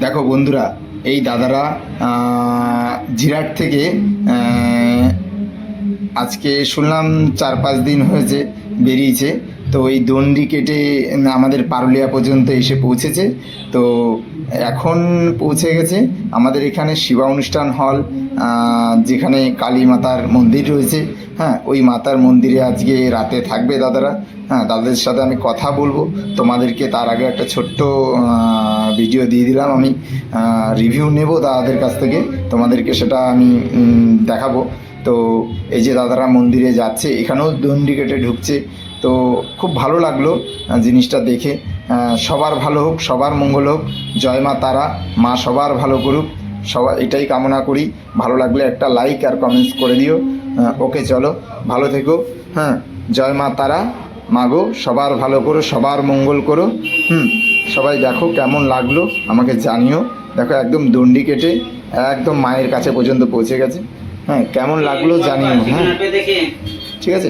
দেখো বন্ধুরা, এই দাদারা জিরাট থেকে আজকে শুনলাম 4-5 দিন হয়েছে বেরিয়েছে। তো এই দণ্ডি কেটে আমাদের পারুলিয়া পর্যন্ত এসে পৌঁছেছে। তো এখন পৌঁছে গেছে আমাদের এখানে শিবা অনুষ্ঠান হল, যেখানে কালী মাতার মন্দির রয়েছে। হ্যাঁ, ওই মাতার মন্দিরে আজকে রাতে থাকবে দাদারা। হ্যাঁ, দাদাদের সাথে আমি কথা বলবো। তোমাদেরকে তার আগে একটা ছোট্ট ভিডিও দিয়ে দিলাম, আমি রিভিউ নেব দাদাদের কাছ থেকে, তোমাদেরকে সেটা আমি দেখাবো। তো এই যে দাদারা মন্দিরে যাচ্ছে, এখানেও দণ্ডি কেটে ঢুকছে। তো খুব ভালো লাগলো জিনিসটা দেখে। সবার ভালো হোক, সবার মঙ্গল হোক। জয় মা তারা, মা সবার ভালো করুক, সবাই এটাই কামনা করি। ভালো লাগলে একটা লাইক আর কমেন্টস করে দিও। ওকে, চলো, ভালো থেকো। হ্যাঁ, জয় মা তারা, মাগো সবার ভালো করো, সবার মঙ্গল করো। সবাই দেখো কেমন লাগলো আমাকে জানিও। দেখো একদম দণ্ডি কেটে একদম মায়ের কাছে পর্যন্ত পৌঁছে গেছে। হ্যাঁ, কেমন লাগলো জানিও। হ্যাঁ, ঠিক আছে।